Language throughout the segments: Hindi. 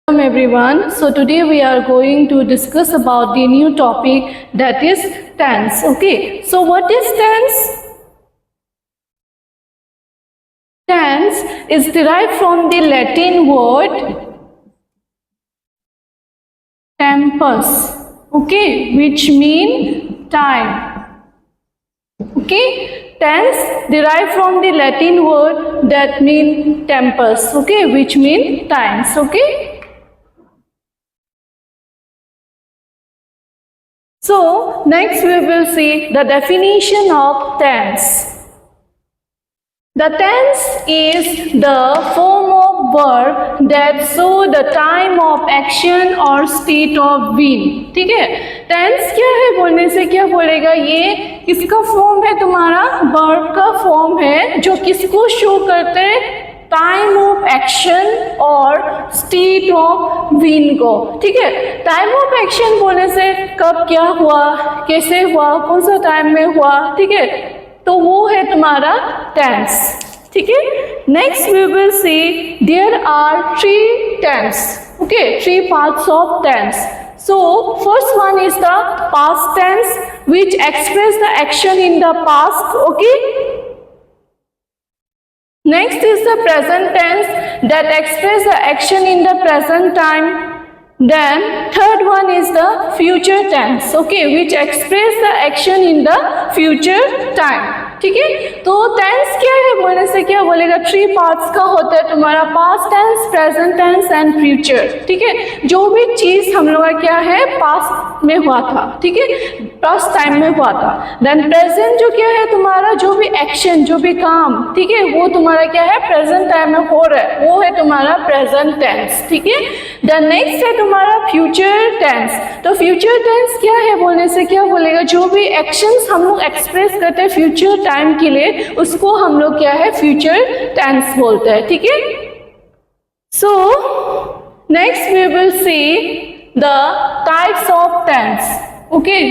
Welcome everyone. So today we are going to discuss about the new topic, that is tense. Okay. So what is tense? Tense is derived from the Latin word tempus. Okay, which mean time. Okay, tense derived from the Latin word that mean tempus. Okay, which mean times. Okay. So next we will see the definition of tense. The tense is the form of verb that show the time of action or state of being. ठीक है, टेंस क्या है बोलने से क्या बोलेगा, ये किसका फॉर्म है, तुम्हारा वर्ब का फॉर्म है जो किसको शो करते हैं, टाइम ऑफ एक्शन और स्टेट ऑफ बीइंग को. ठीक है, टाइम ऑफ एक्शन बोलने से कब क्या हुआ, कैसे हुआ, कौन सा टाइम में हुआ. ठीक है, तो वो है तुम्हारा टेंस. ठीक है, next we will see there are three tense. Okay, three parts of tense. So first one is the past tense which express the action in the past. Okay, next is the present tense that express the action in the present time. Then third one is the future tense. Okay, which express the action in the future time. ठीक है, तो टेंस क्या है बोलने से क्या बोलेगा, थ्री पार्ट्स का होता है तुम्हारा, past tense, present tense and future. ठीक है, जो भी चीज हम लोग का क्या है पास्ट में हुआ था, ठीक है, पास्ट टाइम में हुआ था. देन प्रेजेंट जो क्या है तुम्हारा, जो भी एक्शन, जो भी काम, ठीक है, वो तुम्हारा क्या है प्रेजेंट टाइम में हो रहा है, वो है तुम्हारा प्रेजेंट टेंस. ठीक है, देन नेक्स्ट है तुम्हारा फ्यूचर टेंस. तो फ्यूचर टेंस क्या है बोलने से क्या बोलेगा, जो भी एक्शंस हम लोग एक्सप्रेस करते हैं फ्यूचर टाइम के लिए, उसको हम लोग क्या है फ्यूचर टेंस बोलते हैं. ठीक है, so next we will see the types of tense. Okay,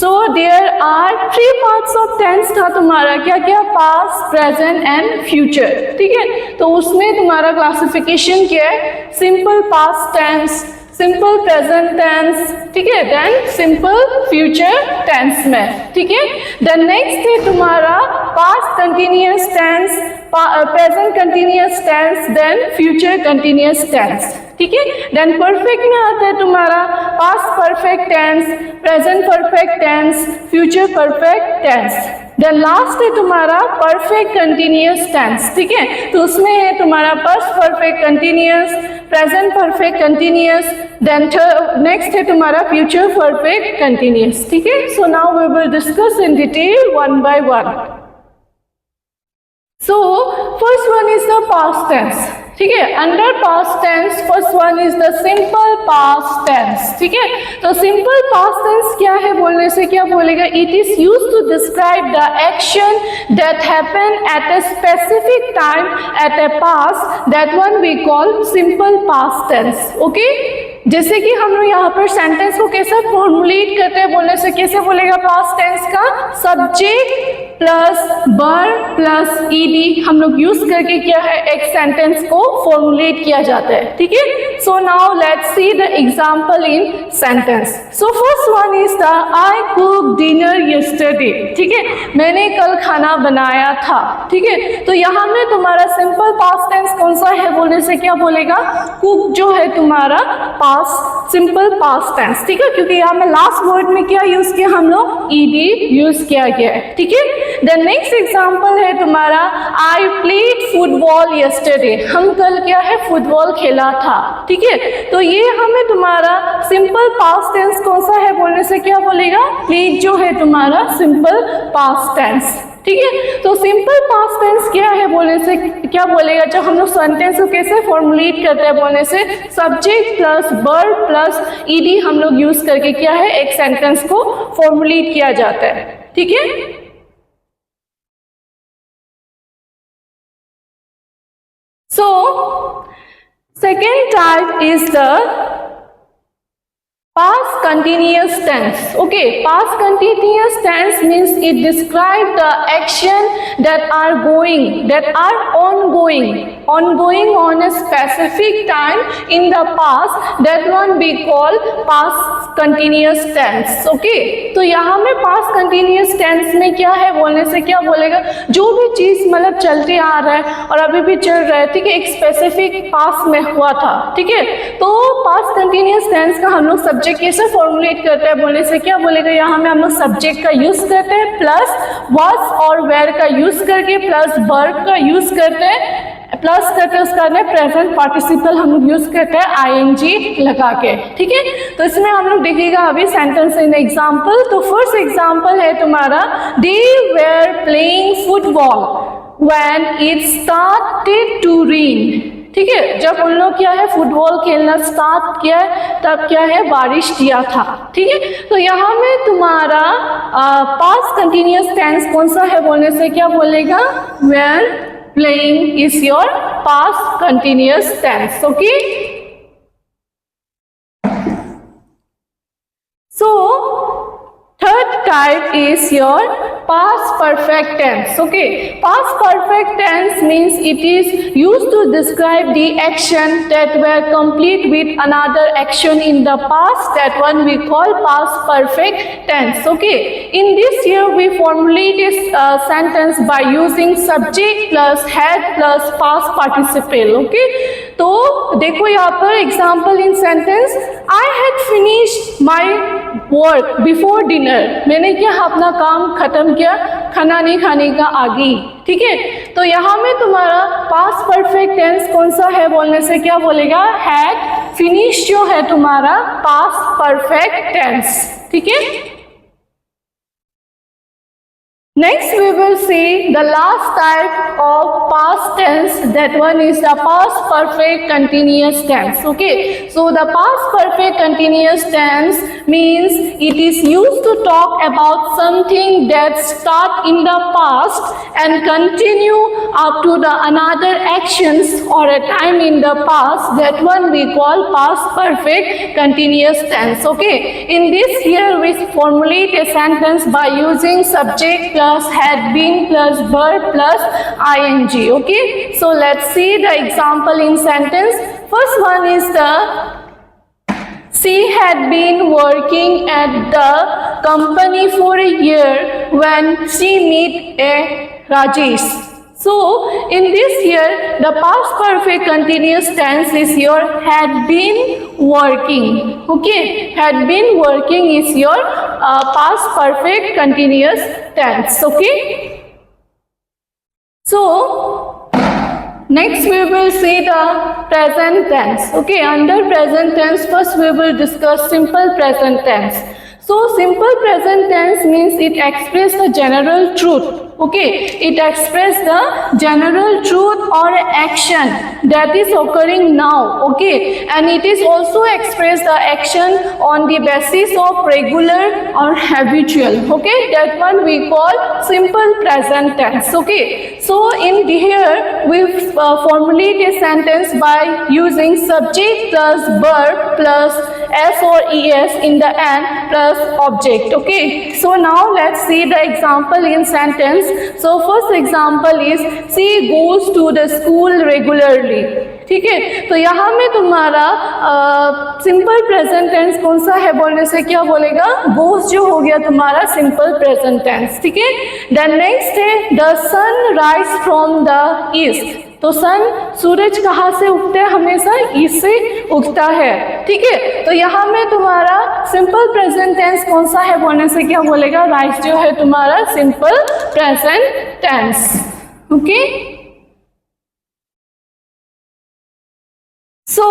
so there are three parts of tense था तुम्हारा, क्या क्या, पास्ट, प्रेजेंट एंड फ्यूचर. ठीक है, तो उसमें तुम्हारा क्लासिफिकेशन क्या है, simple past tense, simple present tense, ठीक है, देन सिंपल फ्यूचर टेंस में. ठीक है, देन नेक्स्ट है तुम्हारा past continuous tense, present continuous tense, then future continuous tense. ठीक है, देन परफेक्ट में आता है तुम्हारा past perfect tense, present perfect tense, future perfect tense. Then last है तुम्हारा परफेक्ट कंटिन्यूअस टेंस. ठीक है, तो उसमें है तुम्हारा past perfect continuous, present perfect continuous, then next है तुम्हारा फ्यूचर परफेक्ट कंटिन्यूअस. ठीक है, so now we will discuss in detail one by one. So first one is the past tense. ठीक है, under past tense first one is the simple past tense. ठीक है, तो सिंपल पास्ट टेंस क्या है बोलने से क्या बोलेगा, it is used to describe the action that happen at a specific time at a past, that one we call simple past tense. Okay, जैसे कि हम लोग यहाँ पर सेंटेंस को कैसे फॉर्मुलेट करते हैं बोलने से कैसे बोलेगा, पास्ट टेंस का subject plus verb plus ED हम लोग यूज करके क्या है एक सेंटेंस को फॉर्मुलेट किया जाता है. ठीक है, so now let's see the example in sentence. So first one is the I cook dinner yesterday. ठीक है, मैंने कल खाना बनाया था. ठीक है, तो यहाँ में तुम्हारा सिंपल पास्ट टेंस कौन सा है बोलने से क्या बोलेगा, कुक जो है तुम्हारा पास्ट सिंपल पास्ट टेंस. ठीक है, क्योंकि यहाँ में लास्ट वर्ड में क्या यूज किया हम लोग, ईडी यूज किया गया है. ठीक है, देन नेक्स्ट एग्जांपल है तुम्हारा आई प्लेड फुटबॉल यस्टरडे. हम कल क्या है फुटबॉल खेला था. ठीक है, तो ये हमें तुम्हारा सिंपल पास्ट टेंस कौन सा है बोलने से क्या बोलेगा, प्लेड जो है तुम्हारा सिंपल पास्ट टेंस. ठीक है, तो सिंपल पास्ट टेंस क्या है बोलने से क्या बोलेगा, जब हम लोग सेंटेंस को कैसे फॉर्मुलेट करते हैं बोलने से subject plus verb plus ED हम लोग यूज करके क्या है एक सेंटेंस को फॉर्मुलेट किया जाता है. ठीक है, so second type is the Past continuous tense. Okay, past continuous tense means it describes the action that are ongoing on a specific time in the past. That one we call past continuous tense. Okay, तो यहाँ में past continuous tense में क्या है, बोलने से क्या बोलेगा, जो भी चीज मतलब चलते आ रहा है और अभी भी चल रहा है, ठीक है, एक स्पेसिफिक पास्ट में हुआ था, ठीक है। तो पास्ट कंटिन्यूस टेंस का हम लोग सब्जेक्ट कैसे फॉर्मुलेट करते हैं, बोलने से क्या बोलेगा, यहाँ में हम लोग सब्जेक्ट का यूज करते हैं प्लस was और where का यूज करके प्लस वर्ब का यूज करते हैं, प्लस करके उसका प्रेजेंट पार्टिसिपल हम लोग यूज करते हैं ing लगा के, ठीक है। तो इसमें हम लोग देखिएगा अभी सेंटेंस इन एग्जाम्पल। तो फर्स्ट एग्जाम्पल है तुम्हारा, they were playing football when it started to rain, ठीक है। जब उन लोग क्या है फुटबॉल खेलना स्टार्ट किया तब क्या है बारिश किया था, ठीक है। तो यहाँ में तुम्हारा पास्ट कंटिन्यूअस टेंस कौन सा है, बोलने से क्या बोलेगा, when playing is your past continuous tense. Okay, so third type is your past perfect tense. Okay, past perfect tense means it is used to describe the action that were complete with another action in the past. That one we call past perfect tense. Okay, in this here we formulate a sentence by using subject plus had plus past participle. Okay, तो देखो यहाँ पर example in sentence, I had finished my work before dinner, मैंने क्या अपना काम खत्म किया खाना नहीं खाने का आगे, ठीक है। तो यहाँ में तुम्हारा पास्ट परफेक्ट टेंस कौन सा है, बोलने से क्या बोलेगा, हैड। फिनिश जो है तुम्हारा पास्ट परफेक्ट टेंस, ठीक है। Next we will see the last type of past tense, that one is the past perfect continuous tense. Okay, so the past perfect continuous tense means it is used to talk about something that start in the past and continue up to the another actions or a time in the past. That one we call past perfect continuous tense. Okay, in this here we formulate a sentence by using subject plus had been plus verb plus ing. Okay, so let's see the example in sentence. First one is the, she had been working at the company for a year when she met a Rajesh. So in this here the past perfect continuous tense is your had been working. Okay, had been working is your past perfect continuous tense. Okay, so next we will see the present tense. Okay, under present tense first we will discuss simple present tense. So simple present tense means it expresses the general truth. Okay, it expresses the general truth or action that is occurring now. Okay, and it is also express the action on the basis of regular or habitual. Okay, that one we call simple present tense. Okay, so in here we formulate a sentence by using subject plus verb plus s or es in the end plus object. Okay, so now let's see the example in sentence. So first example is she goes to the school regularly. ठीक है, तो यहाँ में तुम्हारा सिंपल प्रेजेंट टेंस कौन सा है, बोलने से क्या बोलेगा, गोस जो हो गया तुम्हारा सिंपल प्रेजेंट टेंस, ठीक है। देन नेक्स्ट है the sun rise from the east, तो सन सूरज कहाँ से उगता है, हमेशा ईस्ट से उगता है, ठीक है। तो यहाँ में तुम्हारा सिंपल प्रेजेंट टेंस कौन सा है, बोलने से क्या बोलेगा, राइज जो है तुम्हारा simple present tense. Okay, so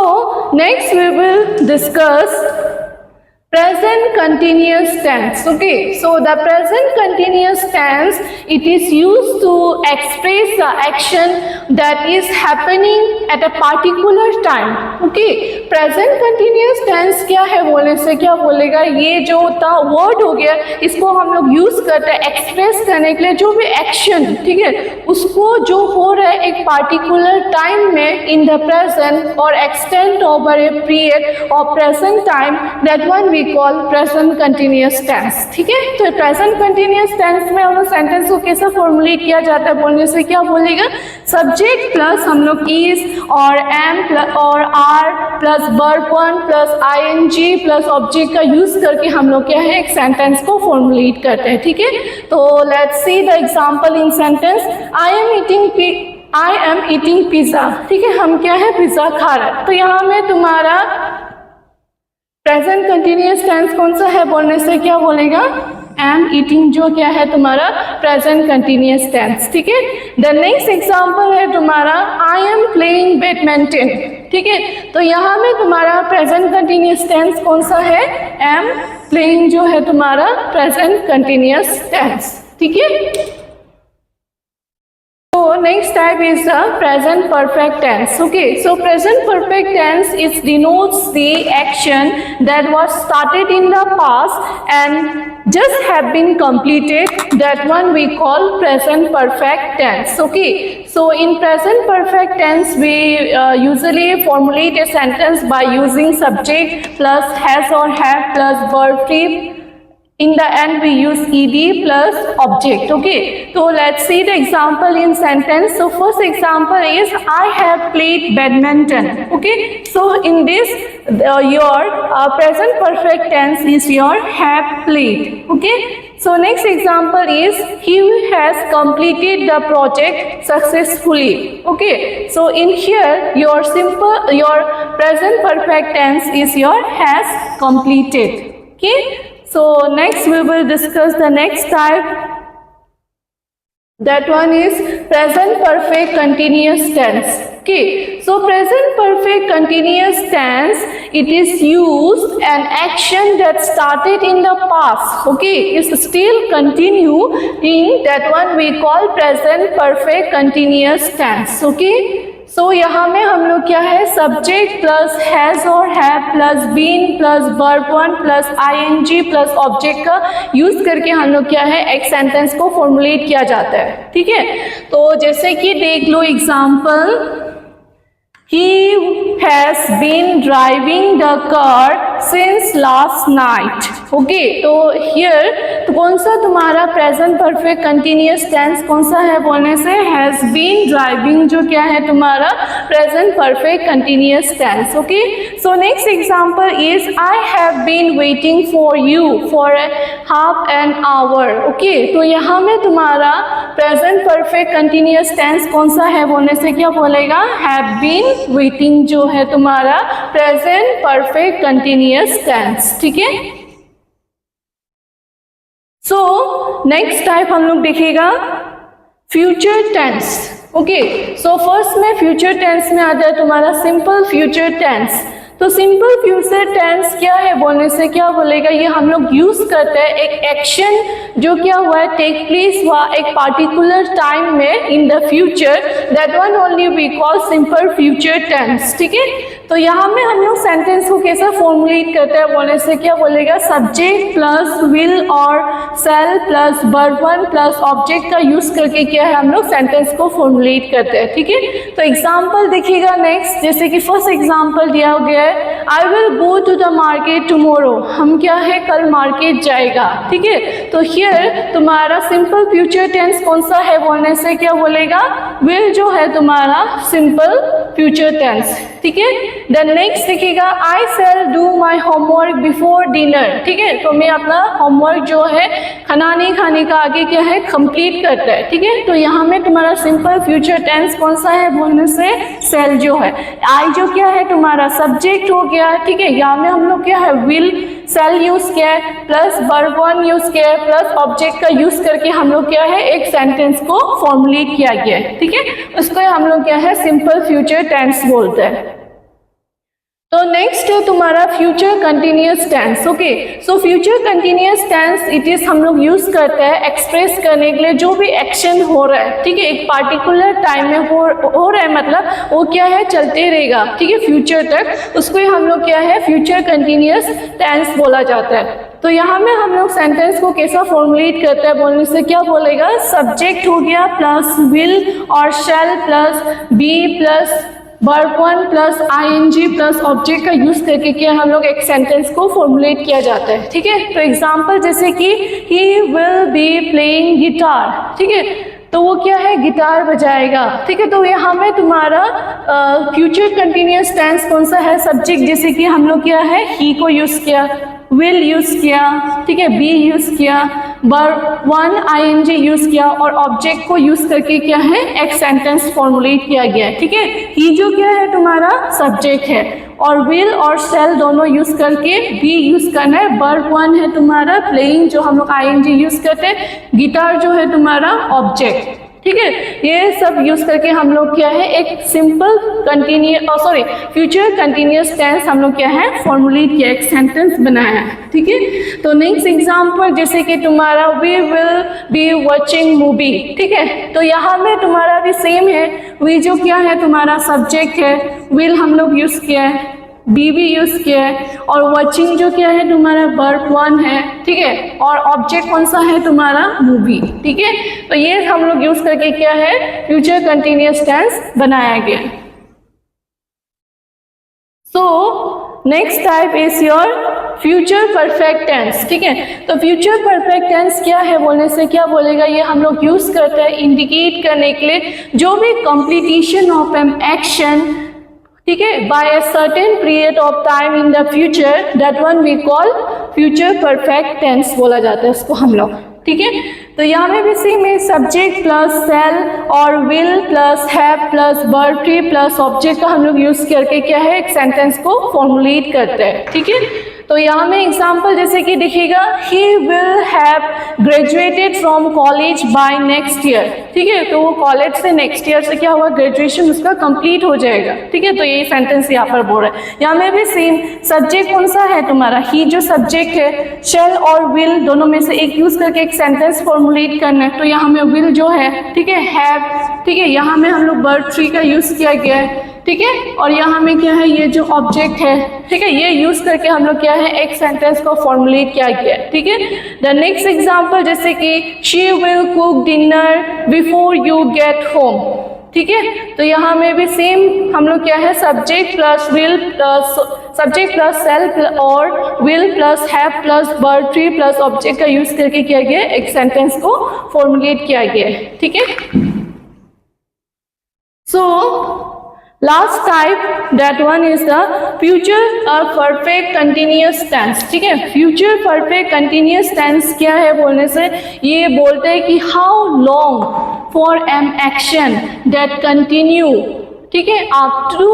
next we will discuss present continuous tense. Okay, so the present continuous tense, it is used to express the action that is happening at a particular time. Okay, present continuous tense क्या है, बोलने से क्या बोलेगा, ये जो वर्ड हो गया इसको हम लोग यूज करते हैं एक्सप्रेस करने के लिए जो भी एक्शन, ठीक है, उसको जो हो रहा है एक पार्टिकुलर टाइम में इन द प्रेजेंट और extend over a period of present time, that one we call present continuous tense. ठीक है, तो प्रेजेंट कंटिन्यूअस टेंस में हम लोग सेंटेंस को कैसे फॉर्मुलेट किया जाता है, बोलने से क्या बोलेगा, सब्जेक्ट प्लस हम लोग इज और एम प्लस और are plus verb one plus ING plus object का यूज करके हम लोग क्या है एक सेंटेंस को फॉर्मुलेट करते हैं। ठीक है, तो let's see the example in sentence, I am eating pizza. ठीक है, हम क्या है पिज्जा खा रहे हैं। तो यहाँ में तुम्हारा प्रेजेंट कंटिन्यूअस टेंस कौन सा है, बोलने से क्या बोलेगा, एम ईटिंग, जो क्या है तुम्हारा प्रेजेंट कंटिन्यूअस टेंस। ठीक है, द नेक्स्ट एग्जांपल है तुम्हारा आई एम प्लेइंग बैडमिंटन। ठीक है, तो यहाँ में तुम्हारा प्रेजेंट कंटिन्यूअस टेंस कौन सा है, एम प्लेइंग जो है तुम्हारा प्रेजेंट कंटिन्यूअस टेंस। ठीक है, so next type is the present perfect tense. Okay, so present perfect tense is denotes the action that was started in the past and just have been completed. That one we call present perfect tense. Okay, so in present perfect tense we usually formulate a sentence by using subject plus has or have plus verb three. In the end we use ed plus object. Okay, so let's see the example in sentence. So first example is I have played badminton. Okay, so in this your present perfect tense is your have played. Okay, so next example is he has completed the project successfully. Okay, so in here your present perfect tense is your has completed. Okay, so next we will discuss the next type. That one is present perfect continuous tense. Okay, so present perfect continuous tense, it is used an action that started in the past. Okay, is still continuing. That one we call present perfect continuous tense. Okay, so यहाँ में हम लोग क्या है सब्जेक्ट प्लस हैज और have plus been plus verb one plus ING plus object का यूज करके हम लोग क्या है एक सेंटेंस को फॉर्मुलेट किया जाता है। ठीक है, तो जैसे कि देख लो example, he has been driving the car since last night. Okay, तो here तो कौन सा तुम्हारा प्रेजेंट परफेक्ट कंटिन्यूअस टेंस कौन सा है, बोलने से has been driving जो क्या है तुम्हारा present perfect continuous tense. Okay, so next example is I have been waiting for you for a half an hour. Okay, तो यहाँ में तुम्हारा प्रेजेंट परफेक्ट कंटिन्यूअस टेंस कौन सा है, बोलने से क्या बोलेगा, have been waiting जो है तुम्हारा प्रेजेंट परफेक्ट कंटिन्यूअस टेंस। ठीक है, सो नेक्स्ट टाइप हम लोग देखेगा future tense. Okay, so first में फ्यूचर टेंस में आता है तुम्हारा सिंपल फ्यूचर टेंस। तो सिंपल फ्यूचर टेंस क्या है, बोलने से क्या बोलेगा, ये हम लोग यूज करते हैं एक एक्शन जो क्या हुआ है टेक प्लेस हुआ एक पार्टिकुलर टाइम में in the future, that one only we call simple future tense. ठीक है, तो यहाँ में हम लोग सेंटेंस को कैसे फॉर्मुलेट करते हैं, बोलने से क्या बोलेगा, सब्जेक्ट प्लस विल और shall plus verb one plus object का यूज करके क्या है हम लोग सेंटेंस को फॉर्मुलेट करते हैं। ठीक है, तो एग्जाम्पल देखिएगा नेक्स्ट, जैसे कि फर्स्ट एग्जाम्पल दिया गया है I will go to the market tomorrow, हम क्या है कल मार्केट जाएगा। ठीक है, तो हियर तुम्हारा सिंपल फ्यूचर टेंस कौन सा है, बोलने से क्या बोलेगा, विल जो है तुम्हारा सिंपल फ्यूचर टेंस। ठीक है, देन नेक्स्ट देखिएगा I shall do my homework before dinner. ठीक है, तो मैं अपना होमवर्क जो है खाना नहीं खाने का आगे क्या है कंप्लीट करता है। ठीक है, तो यहाँ में तुम्हारा सिंपल फ्यूचर टेंस कौन सा है, बोलने से शैल जो है, आई जो क्या है तुम्हारा सब्जेक्ट हो गया। ठीक है, यहाँ में हम लोग क्या है विल शैल यूज किया है प्लस वर्ब वन यूज किया है प्लस ऑब्जेक्ट का यूज करके हम लोग क्या है एक सेंटेंस को फॉर्मुलेट किया गया है। ठीक है, उसको हम लोग क्या है सिंपल फ्यूचर टेंस बोलते हैं। तो नेक्स्ट है तुम्हारा future continuous tense. Okay, so future continuous tense it is हम लोग यूज करते हैं एक्सप्रेस करने के लिए जो भी एक्शन हो रहा है। ठीक है, एक पार्टिकुलर टाइम में हो रहा है, मतलब वो क्या है चलते रहेगा। ठीक है, फ्यूचर तक, उसको ही हम लोग क्या है फ्यूचर कंटिन्यूअस टेंस बोला जाता है। तो यहाँ में हम लोग सेंटेंस को कैसा फॉर्मुलेट करते हैं, बोलने से क्या बोलेगा, सब्जेक्ट हो गया प्लस विल और shall plus be plus verb one plus ING plus object का यूज करके क्या हम लोग एक सेंटेंस को फॉर्मुलेट किया जाता है, ठीक है। तो एग्जांपल जैसे कि he will be playing guitar, ठीक है, तो वो क्या है, गिटार बजाएगा, ठीक है। तो यहाँ में तुम्हारा फ्यूचर कंटिन्यूअस टेंस कौन सा है, सब्जेक्ट, जैसे कि हम लोग क्या है ही को यूज किया, विल यूज किया, ठीक है, बी यूज किया, वर्ब वन आईएनजी यूज किया और ऑब्जेक्ट को यूज करके क्या है एक सेंटेंस फॉर्मुलेट किया गया है, ठीक है। ही जो क्या है तुम्हारा सब्जेक्ट है और विल और शेल दोनों यूज करके बी यूज करना है। वर्ब वन है तुम्हारा प्लेइंग जो हम लोग आईएनजी यूज करते हैं, गिटार जो है तुम्हारा ऑब्जेक्ट, ठीक है। ये सब यूज करके हम लोग क्या है एक सिंपल फ्यूचर कंटिन्यूअस टेंस हम लोग क्या है फॉर्मुलेट किया, एक सेंटेंस बनाया है, ठीक है। तो नेक्स्ट एग्जांपल जैसे कि तुम्हारा we will be watching movie, ठीक है। तो यहाँ में तुम्हारा भी सेम है, वी जो क्या है तुम्हारा सब्जेक्ट है, विल हम लोग यूज किया है, बी भी यूज किया है और वॉचिंग जो क्या है तुम्हारा वर्ब वन है, ठीक है, और ऑब्जेक्ट कौन सा है तुम्हारा मूवी, ठीक है। तो ये हम लोग यूज करके क्या है फ्यूचर कंटिन्यूअस टेंस बनाया गया। So next type is your future perfect tense, ठीक है। तो फ्यूचर परफेक्ट टेंस क्या है बोलने से क्या बोलेगा, ये हम लोग यूज करते हैं इंडिकेट करने के लिए जो भी कंप्लीटेशन ऑफ एन एक्शन, ठीक है, by a certain period of time in the future, that one we call future perfect tense बोला जाता है इसको हम लोग, ठीक है। तो यहाँ में भी सेम है, सब्जेक्ट प्लस सेल और will plus have plus verb three plus object का हम लोग यूज करके क्या है एक सेंटेंस को फॉर्मुलेट करते हैं, ठीक है। तो यहाँ में एग्जाम्पल जैसे कि दिखेगा he will have graduated from college by next year, ठीक है। तो वो कॉलेज से नेक्स्ट ईयर से क्या हुआ ग्रेजुएशन उसका कंप्लीट हो जाएगा, ठीक है। तो ये सेंटेंस यहाँ पर बोल रहा है। यहाँ में भी सेम सब्जेक्ट कौन सा है तुम्हारा, ही जो सब्जेक्ट है, शेल और विल दोनों में से एक यूज करके एक सेंटेंस फॉर्मुलेट करना है। तो यहाँ में विल जो है, ठीक है, हैव, ठीक है, यहाँ में हम लोग वर्ब थ्री का यूज किया गया है, ठीक है। और यहाँ में क्या है ये जो ऑब्जेक्ट है, ठीक है, ये यूज करके हम लोग क्या है एक सेंटेंस को फॉर्मुलेट किया गया है, ठीक है। द नेक्स्ट एग्जांपल जैसे कि she will cook dinner before you get home, ठीक है। तो यहाँ में भी सेम हम लोग क्या है subject plus will plus subject plus shall और will plus have plus verb three plus object का यूज करके किया गया एक सेंटेंस को फॉर्मुलेट किया गया है, ठीक है। So last type that one is the future perfect continuous tense, ठीक है। फ्यूचर परफेक्ट कंटिन्यूअस टेंस क्या है बोलने से ये बोलते हैं कि how long for an action that continue, ठीक है, up to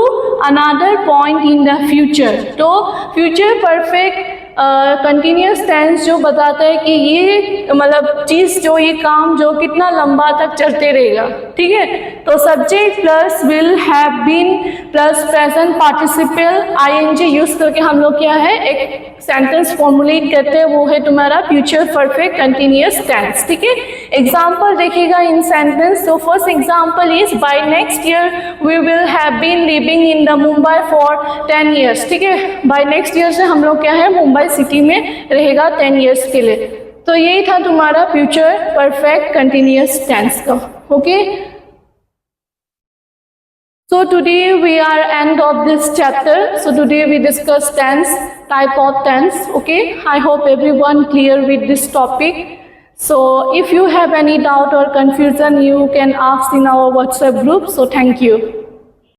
another point in the future. तो फ्यूचर परफेक्ट कंटिन्यूअस टेंस जो बताता है कि ये मतलब चीज़ जो ये काम जो कितना लंबा तक चलते रहेगा, ठीक है। तो subject plus will have been plus present participle ING use करके हम लोग क्या है एक सेंटेंस फॉर्मुलेट करते हैं, वो है तुम्हारा फ्यूचर परफेक्ट कंटिन्यूअस टेंस, ठीक है। एग्जाम्पल देखिएगा इन सेंटेंस। तो first example is by next year we will have been living in the Mumbai for 10 years, ठीक है। बाय नेक्स्ट ईयर से हम लोग क्या है मुंबई सिटी में रहेगा 10 ईयर्स के लिए। तो यही था तुम्हारा फ्यूचर परफेक्ट कंटिन्यूअस टेंस का, okay. So today we are end of this chapter. So today we discuss tense, type of tense, okay. I hope everyone clear with this topic. So if you have any doubt or confusion, you can ask in our WhatsApp group. So thank you.